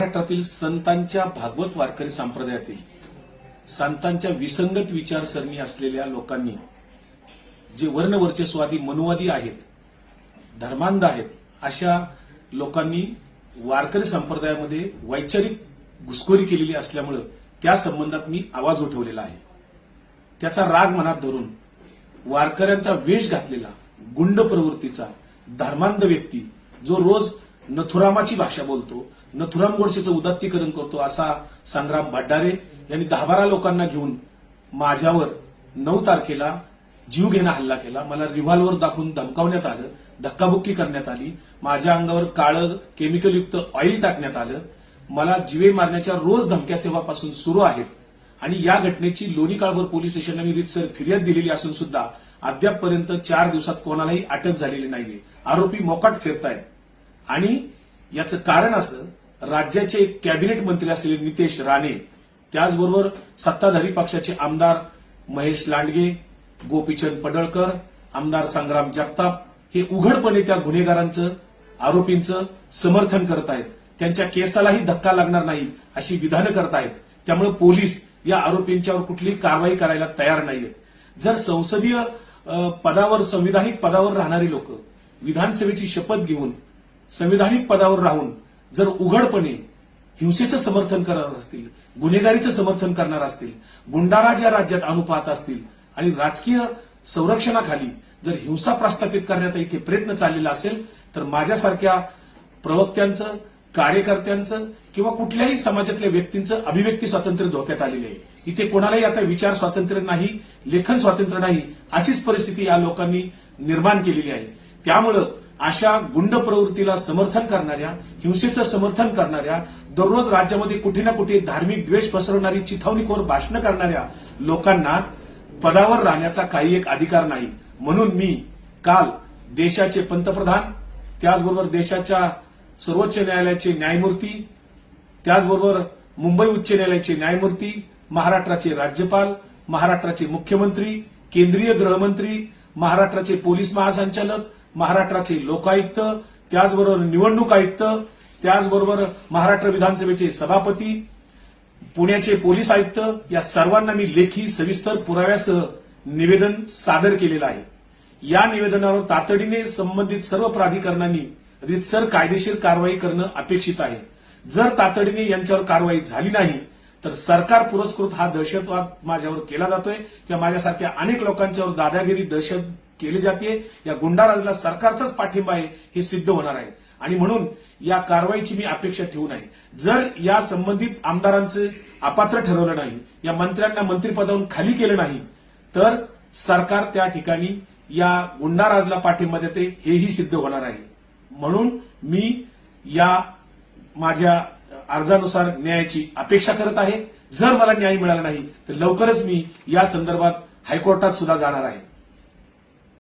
महाराष्ट्रातील संतांच्या भागवत वारकरी संप्रदायातील संतांच्या विसंगत विचारसरणी असलेल्या लोकांनी जे वर्णवर्चस्वादी मनुवादी आहेत, धर्मांध आहेत, अशा लोकांनी वारकरी संप्रदायामध्ये वैचारिक घुसखोरी केलेली असल्यामुळे त्या संबंधात मी आवाज उठवलेला आहे। त्याचा राग मनात धरून वारकऱ्यांचा वेश घातलेला गुंड प्रवृत्तीचा धर्मांध व्यक्ती जो रोज नथुरामाची भाषा बोलतो, नथुराम गोडसेचं उदात्तीकरण करतो, असा संग्राम भड्डारे यांनी 10-12 लोकांना घेऊन माझ्यावर 9 तारखेला जीवघेणा हल्ला केला। मला रिव्हॉल्वर दाखवून धमकावण्यात आलं, धक्काबुक्की करण्यात आली, माझ्या अंगावर काळं केमिकलयुक्त ऑइल टाकण्यात आलं, मला जीवे मारण्याच्या रोज धमक्या तेव्हापासून सुरू आहेत। आणि या घटनेची लोणी काळभोर पोलीस स्टेशनला मी रीतसर फिर्याद दिलेली असून सुद्धा अद्यापपर्यंत 4 दिवसात कोणालाही अटक झालेली नाहीये। आरोपी मोकाट फिरतायत आणि याचं कारण असं, राज्याचे एक कॅबिनेट मंत्री असलेले नितेश राणे, त्याचबरोबर सत्ताधारी पक्षाचे आमदार महेश लांडगे, गोपीचंद पडळकर, आमदार संग्राम जगताप हे उघडपणे त्या गुन्हेगारांचं, आरोपींचं समर्थन करत आहेत। त्यांच्या केसालाही धक्का लागणार नाही अशी विधानं करतायत। त्यामुळे पोलीस या आरोपींच्यावर कुठलीही कारवाई करायला तयार नाहीयेत। जर संसदीय पदावर, संविधानिक पदावर राहणारी लोक विधानसभेची शपथ घेऊन संविधानिक पदावर राहून जर उघडपणे हिंसेचं समर्थन करत असतील, गुन्हेगारीचं समर्थन करणार असतील, गुंडाराज या राज्यात आणू पाहत असतील आणि राजकीय संरक्षणाखाली जर हिंसा प्रस्थापित करण्याचा इथे प्रयत्न चाललेला असेल, तर माझ्यासारख्या प्रवक्त्यांचं, कार्यकर्त्यांचं किंवा कुठल्याही समाजातल्या व्यक्तींचं अभिव्यक्ती स्वातंत्र्य धोक्यात आलेले आहे। इथे कोणालाही आता विचार स्वातंत्र्य नाही, लेखन स्वातंत्र्य नाही, अशीच परिस्थिती या लोकांनी निर्माण केलेली आहे। त्यामुळं अशा गुंड प्रवृत्तीला समर्थन करणाऱ्या, हिंसेचं समर्थन करणाऱ्या, दररोज राज्यामध्ये कुठे ना कुठे धार्मिक द्वेष पसरवणारी, चिथावणीखोर भाषणं करणाऱ्या लोकांना पदावर राहण्याचा काही एक अधिकार नाही। म्हणून मी काल देशाचे पंतप्रधान, त्याचबरोबर देशाच्या सर्वोच्च न्यायालयाचे न्यायमूर्ती, त्याचबरोबर मुंबई उच्च न्यायालयाचे न्यायमूर्ती, महाराष्ट्राचे राज्यपाल, महाराष्ट्राचे मुख्यमंत्री, केंद्रीय गृहमंत्री, महाराष्ट्राचे पोलीस महासंचालक, महाराष्ट्राचे लोकायुक्त, त्याचबरोबर निवडणूक आयुक्त, त्याचबरोबर महाराष्ट्र विधानसभेचे सभापती, पुण्याचे पोलीस आयुक्त, या सर्वांना मी लेखी सविस्तर पुराव्यासह निवेदन सादर केलेलं आहे। या निवेदनावर तातडीने संबंधित सर्व प्राधिकरणांनी रीतसर कायदेशीर कारवाई करणं अपेक्षित आहे। जर तातडीने यांच्यावर कारवाई झाली नाही तर सरकार पुरस्कृत हा दहशतवाद माझ्यावर केला जातोय किंवा माझ्यासारख्या अनेक लोकांच्यावर दादागिरी, दहशत केली जाते। या गुंडाराजला सरकारचाच पाठिंबा आहे हे सिद्ध होणार आहे आणि म्हणून या कारवाईची मी अपेक्षा ठेवू नये। जर या संबंधित आमदारांचे अपात्र ठरवलं नाही, या मंत्र्यांना मंत्रिपदावरून खाली केलं नाही, तर सरकार त्या ठिकाणी या गुंडाराजला पाठिंबा देते हेही सिद्ध होणार आहे। म्हणून मी या माझ्या अर्जानुसार न्यायाची अपेक्षा करत आहे। जर मला न्याय मिळाला नाही तर लवकरच मी या संदर्भात हायकोर्टात सुद्धा जाणार आहे।